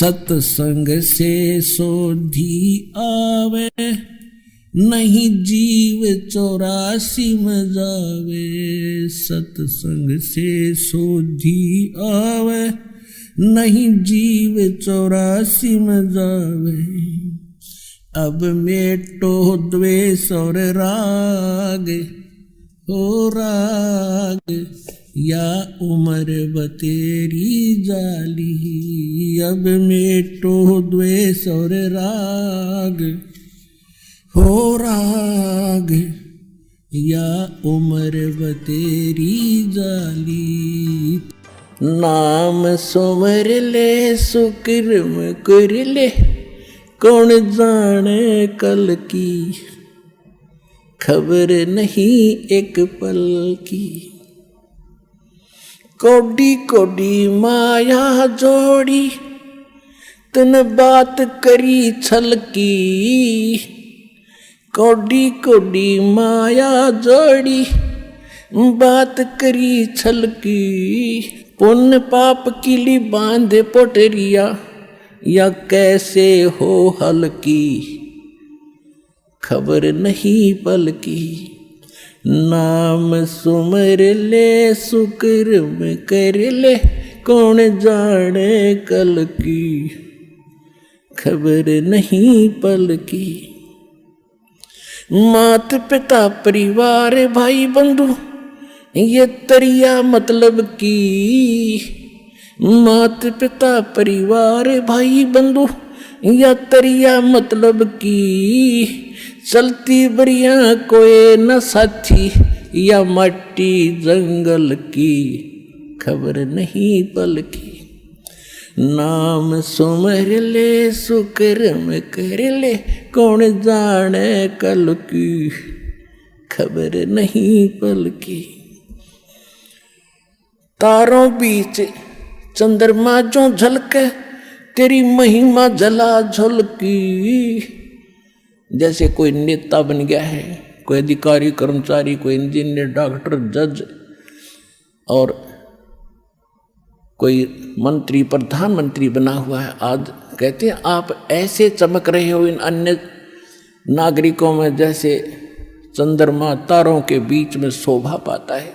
सत्संग से सोधी आवे, नहीं जीव 84 में जावे। सत्संग से सोधी आवे, नहीं जीव 84 में जावे। अब मेटो द्वेष और राग, हो राग या उम्र बतेरी जाली। अब मेटो द्वेष और राग, हो राग या उम्र बतेरी जाली। नाम सुमर ले सुकर्म कर ले, कौन जाने कल की, खबर नहीं एक पल की। कोडी कोडी माया जोड़ी, तन बात करी छल की। कोडी कोडी माया जोड़ी, बात करी छल की। पुण्य पाप किली बांधे पोटरिया, या कैसे हो हल्की, खबर नहीं पल की। नाम सुमर ले सुकर्म कर ले, कौन जाने कल की, खबर नहीं पल की। मात पिता परिवार भाई बंधु, ये तरिया मतलब की। मात पिता परिवार भाई बंधु, या तरिया मतलब की। चलती बरिया कोई न साथी, या मट्टी जंगल की, खबर नहीं पल की। नाम सुमर ले सुकर्म कर ले, कौन जाने कल की, खबर नहीं पल की। तारों बीच चंद्रमा जो झलके, तेरी महिमा जला झलकी। जैसे कोई नेता बन गया है, कोई अधिकारी कर्मचारी, कोई इंजीनियर, डॉक्टर, जज और कोई मंत्री प्रधानमंत्री बना हुआ है। आज कहते हैं आप ऐसे चमक रहे हो इन अन्य नागरिकों में, जैसे चंद्रमा तारों के बीच में शोभा पाता है।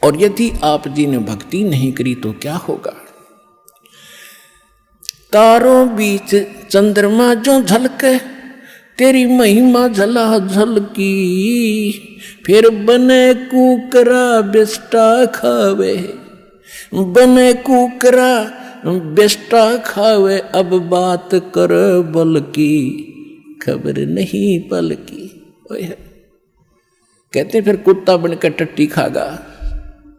और यदि आप जी ने भक्ति नहीं करी तो क्या होगा। तारों बीच चंद्रमा जो झलके, तेरी महिमा झला झलकी। फिर बने कुकरा बेस्टा खावे, बने कुकरा बेस्टा खावे। अब बात कर बल की, खबर नहीं पल की। कहते फिर कुत्ता बनकर टट्टी खागा।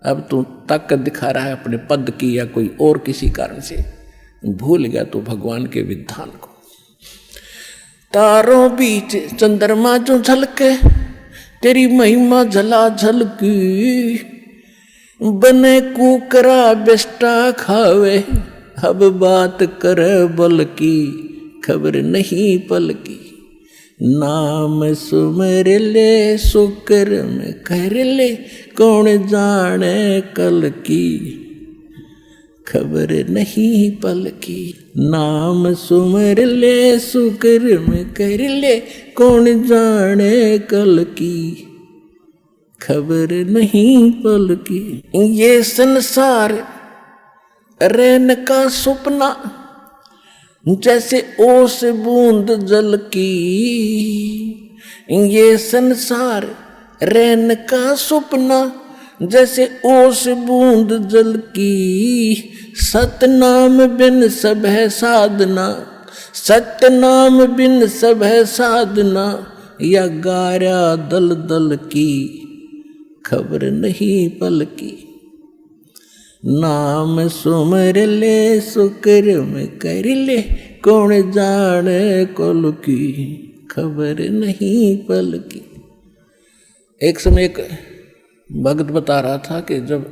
अब तू ताकत दिखा रहा है अपने पद की, या कोई और किसी कारण से भूल गया तो भगवान के विधान को। तारों बीच चंद्रमा जो झलके, तेरी महिमा झला झलकी। बने कुकरा बेस्टा खावे, अब बात कर बल की, खबर नहीं पल की। नाम सुमर ले सुकर्म कर ले, कौन जाने कल की, खबर नहीं पल की। नाम सुमर ले सुकर्म कर ले, कौन जाने कल की, खबर नहीं पल की। ये संसार रहने का सपना, जैसे ओस बूंद जल की। ये संसार रहने का सपना, जैसे ओस बूंद जल की। सतनाम बिन सब है साधना, सतनाम बिन सब है साधना। या गारा दल दल की, खबर नहीं पल की। नाम सुमर ले सुकर्म कर ले, कौन जाने कल की, खबर नहीं पल की। एक समय एक भक्त बता रहा था कि जब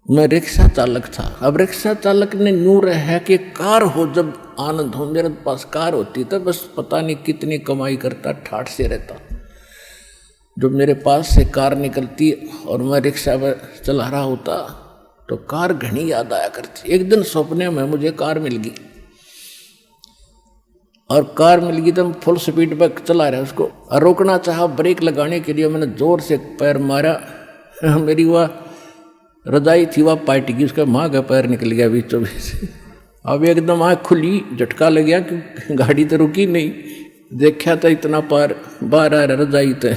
मैं रिक्शा चालक था, अब रिक्शा चालक ने नूर है कि कार हो जब आनंद हो। मेरे पास कार होती तो बस पता नहीं कितनी कमाई करता, ठाठ से रहता। जब मेरे पास से कार निकलती और मैं रिक्शा में चला रहा होता तो कार घनी याद आया करती। एक दिन सपने में मुझे कार मिल गई, और कार मिल गई तो फुल स्पीड पर चला रहा उसको, और रोकना चाहा ब्रेक लगाने के लिए मैंने जोर से पैर मारा, मेरी वह रजाई थी वह पार्ट गई, उसका माँ का पैर निकल गया बीचों बीच। अब एकदम आँख खुली, झटका लग गया कि गाड़ी तो रुकी नहीं, देखा था इतना पार बाहर आ रहा रजाई तो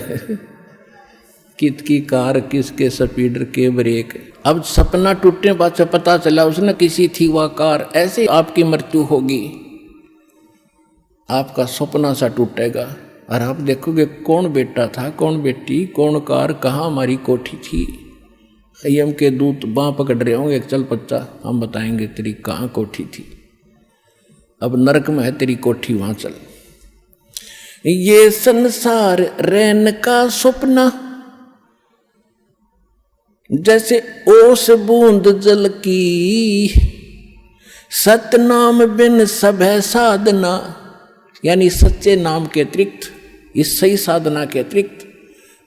कित की कार, किसके स्पीडर के ब्रेक। अब सपना टूटने बाद से पता चला उसने किसी थी वह कार। ऐसे आपकी मृत्यु होगी, आपका सपना सा टूटेगा और आप देखोगे कौन बेटा था, कौन बेटी, कौन कार, कहाँ हमारी कोठी थी। यम के दूत बाँ पकड़ रहे होंगे, चल बच्चा हम बताएंगे तेरी कहाँ कोठी थी, अब नरक में है तेरी कोठी, वहाँ चल। ये संसार रैन का सपना जैसे ओस बूंद जल की, सतनाम बिन सब है साधना, यानी सच्चे नाम के अतिरिक्त, इस सही साधना के अतिरिक्त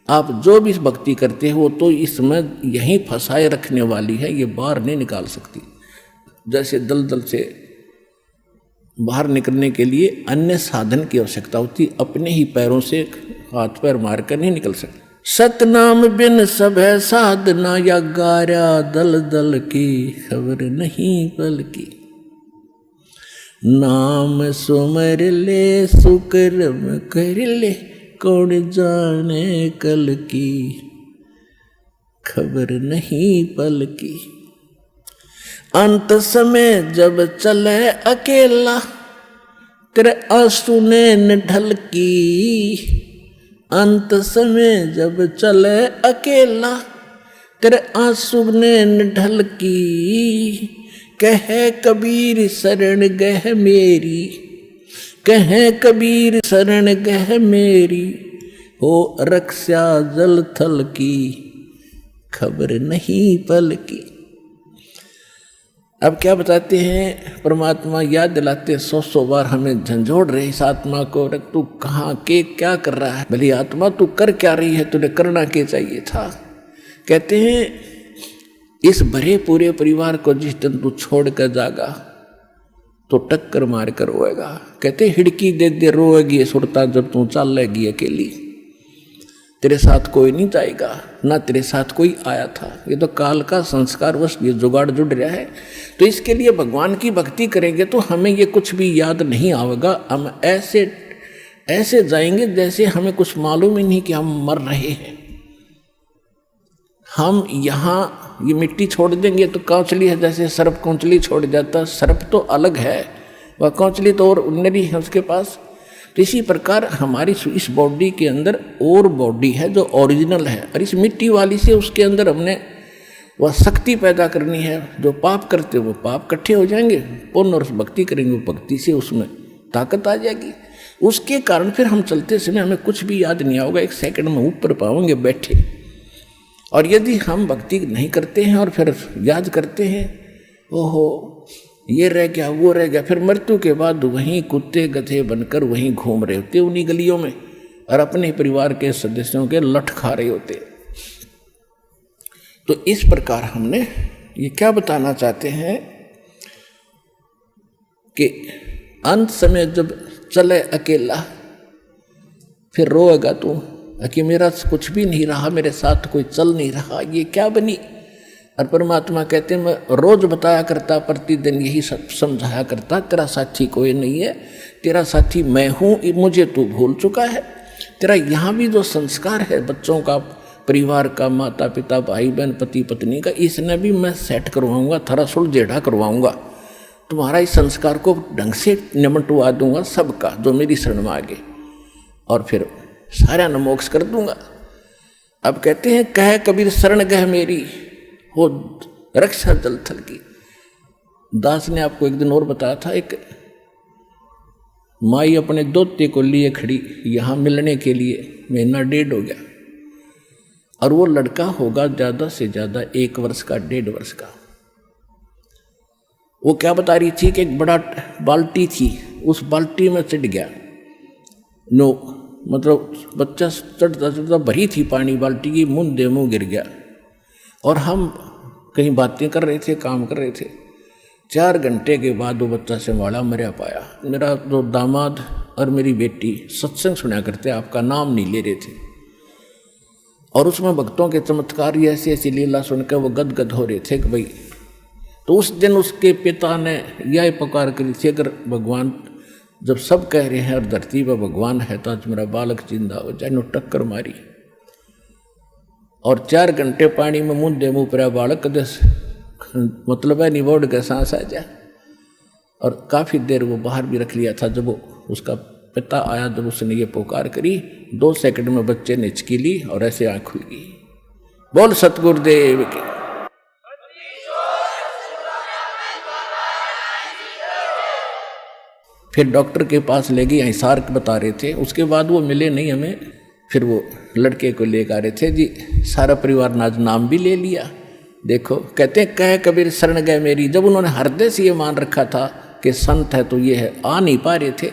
आप जो भी भक्ति करते हो तो इसमें यहीं फंसाए रखने वाली है, ये बाहर नहीं निकाल सकती। जैसे दलदल से बाहर निकलने के लिए अन्य साधन की आवश्यकता होती, अपने ही पैरों से हाथ पैर मारकर नहीं निकल सकते। सतनाम बिन सब है साधना, या गारा दल दल की खबर नहीं पल की। नाम सुमर ले सुकर्म कर ले, कौन जाने कल की खबर नहीं पल की। अंत समय जब चले अकेला, तेरे आंसू ने ढल की। अंत समय जब चले अकेला, तेरे आंसू ने ढल की। कहे कबीर शरण गह मेरी, कहे कबीर शरण गह मेरी, हो रक्षा जल थल की खबर नहीं पल की। अब क्या बताते हैं, परमात्मा याद दिलाते 100 बार हमें झंझोड़ रहे इस आत्मा को, रख तू कहाँ के क्या कर रहा है, भली आत्मा तू कर क्या रही है, तुझे करना क्या चाहिए था। कहते हैं इस भरे पूरे परिवार को जिस दिन तू छोड़ कर जागा तो टक्कर मार कर रोएगा। कहते हिड़की दे दे रोएगी सुरता जब तू चल लेगी अकेली, तेरे साथ कोई नहीं जाएगा, ना तेरे साथ कोई आया था। ये तो काल का संस्कार वश ये जुगाड़ जुड़ रहा है। तो इसके लिए भगवान की भक्ति करेंगे तो हमें ये कुछ भी याद नहीं आएगा। हम ऐसे ऐसे जाएंगे जैसे हमें कुछ मालूम ही नहीं कि हम मर रहे हैं। हम यहाँ ये मिट्टी छोड़ देंगे तो कौचली है, जैसे सर्प कौचली छोड़ जाता, सर्प तो अलग है, वह कौचली तो और उन्नरी है उसके पास। तो इसी प्रकार हमारी इस बॉडी के अंदर और बॉडी है जो ओरिजिनल है, और इस मिट्टी वाली से उसके अंदर हमने वह शक्ति पैदा करनी है। जो पाप करते वो पाप इकट्ठे हो जाएंगे, पुण्य और भक्ति करेंगे वो भक्ति से उसमें ताकत आ जाएगी। उसके कारण फिर हम चलते समय हमें कुछ भी याद नहीं आओगे, 1 सेकंड में ऊपर पाओगे बैठे। और यदि हम भक्ति नहीं करते हैं और फिर याद करते हैं, ओहो ये रह गया वो रह गया, फिर मृत्यु के बाद वहीं कुत्ते गधे बनकर वहीं घूम रहे होते उन्हीं गलियों में, और अपने परिवार के सदस्यों के लठ खा रहे होते। तो इस प्रकार हमने ये क्या बताना चाहते हैं कि अंत समय जब चले अकेला फिर रोएगा तू कि मेरा कुछ भी नहीं रहा, मेरे साथ कोई चल नहीं रहा, ये क्या बनी। और परमात्मा कहते हैं मैं रोज बताया करता, प्रतिदिन यही सब समझाया करता, तेरा साथी कोई नहीं है, तेरा साथी मैं हूँ, मुझे तू भूल चुका है। तेरा यहाँ भी जो संस्कार है बच्चों का, परिवार का, माता पिता भाई बहन पति पत्नी का, इसने भी मैं सेट करवाऊँगा, थोड़ा सुलझेड़ा करवाऊँगा, तुम्हारा इस संस्कार को ढंग से निमटवा दूंगा सबका जो मेरी शरण में आगे, और फिर सारा न मोक्ष कर दूंगा। अब कहते हैं कह कबीर शरण गह मेरी, हो रक्षा जल थल की। दास ने आपको एक दिन और बताया था, एक माई अपने दोते को लिए खड़ी यहाँ मिलने के लिए, 1.5 महीना हो गया, और वो लड़का होगा ज़्यादा से ज़्यादा 1 वर्ष का, 1.5 वर्ष का। वो क्या बता रही थी कि एक बड़ा बाल्टी थी, उस बाल्टी में चढ़ गया, नो मतलब बच्चा चढ़ता चढ़ता भरी थी पानी बाल्टी की, मुंह दे मुँह गिर गया। और हम कहीं बातें कर रहे थे, काम कर रहे थे। 4 घंटे के बाद वो बच्चा संभाला मरा पाया। मेरा जो दामाद और मेरी बेटी सत्संग सुना करते, आपका नाम नहीं ले रहे थे, और उसमें भक्तों के चमत्कार ऐसी ऐसी लीला सुनकर वो गदगद हो रहे थे कि भाई। तो उस दिन उसके पिता ने यह पुकार करी थी, अगर भगवान, जब सब कह रहे हैं और धरती पर भगवान है तो आज मेरा बालक जिंदा हो जाए। टक्कर मारी और 4 घंटे पानी में मुंह मुँह पर बालक दस मतलब है निबोड़ के सांस आ जाए। और काफ़ी देर वो बाहर भी रख लिया था। जब वो उसका पिता आया, जब उसने ये पुकार करी, 2 सेकंड में बच्चे ने हिचकी ली और ऐसे आँख खुल गई। बोल सतगुरुदेव की। फिर डॉक्टर के पास ले गई, हिसार बता रहे थे। उसके बाद वो मिले नहीं हमें। फिर वो लड़के को लेकर आ रहे थे जी, सारा परिवार ने आज नाम भी ले लिया। देखो कहते हैं कह कबीर शरण गए मेरी। जब उन्होंने हृदय से ये मान रखा था कि संत है तो ये है, आ नहीं पा रहे थे।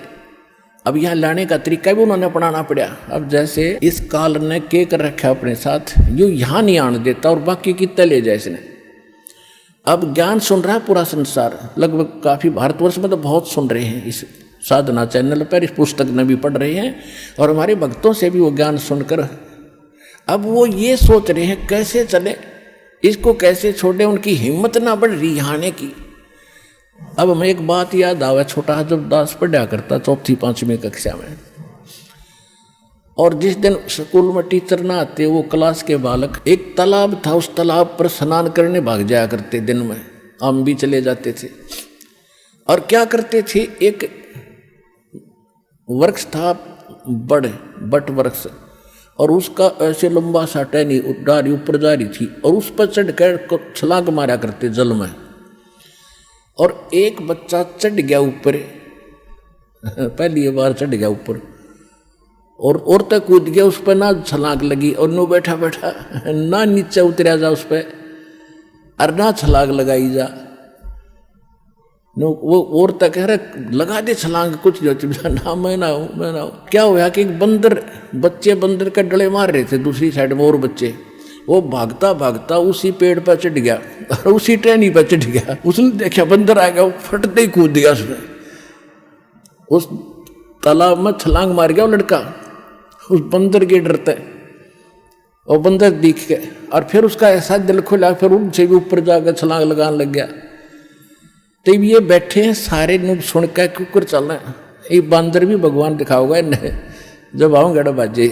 अब यहाँ लाने का तरीका भी उन्होंने अपनाना पड़ा। अब जैसे इस काल ने के कर रखा अपने साथ, यूँ यहाँ नहीं आने देता और बाकी कितने ले जाए इसने। अब ज्ञान सुन रहा है पूरा संसार, लगभग काफ़ी भारतवर्ष में तो बहुत सुन रहे हैं इस साधना चैनल पर, इस पुस्तक में भी पढ़ रहे हैं, और हमारे भक्तों से भी वो ज्ञान सुनकर अब वो ये सोच रहे हैं कैसे चले, इसको कैसे छोड़े। उनकी हिम्मत ना बढ़ रही आने की। अब हमें एक बात याद आवा, छोटा जब दास पढ़ा करता 4वीं 5वीं कक्षा में, और जिस दिन स्कूल में टीचर ना आते, वो क्लास के बालक, एक तालाब था, उस तालाब पर स्नान करने भाग जाया करते। दिन में हम भी चले जाते थे। और क्या करते थे, एक वृक्ष था बट वृक्ष, और उसका ऐसे लंबा सा टहनी डाली ऊपर जा रही थी, और उस पर चढ़ कर छलांग मारा करते जल में। और एक बच्चा चढ़ गया ऊपर, पहली बार चढ़ गया ऊपर, और तक कूद गया उस पर, ना छलांग लगी, और नो बैठा बैठा ना नीचे उतरा जा उस पर, और ना छलांग लगाई जा। नो वो और तक कह रहे लगा दे छलांग, कुछ जो ना मैं ना हूँ। क्या हुआ कि एक बच्चे बंदर का डले मार रहे थे दूसरी साइड में, और बच्चे वो भागता भागता उसी पेड़ पर चढ़ गया और उसी टहनी पर चढ़ गया। उसने देखा बंदर आ गया, वो फटते ही कूद गया उसमें, उस तालाब में छलांग मार गया वो लड़का उस बंदर के डरते। और बंदर दिख गया, और फिर उसका ऐसा दिल खुला, फिर उनसे भी ऊपर जाकर छलांग लगाने लग गया। तब ये बैठे हैं सारे नुब सुन कर कुकर चलना, ये बंदर भी भगवान दिखाओगा इन्हें, जब आऊँगा बाजे।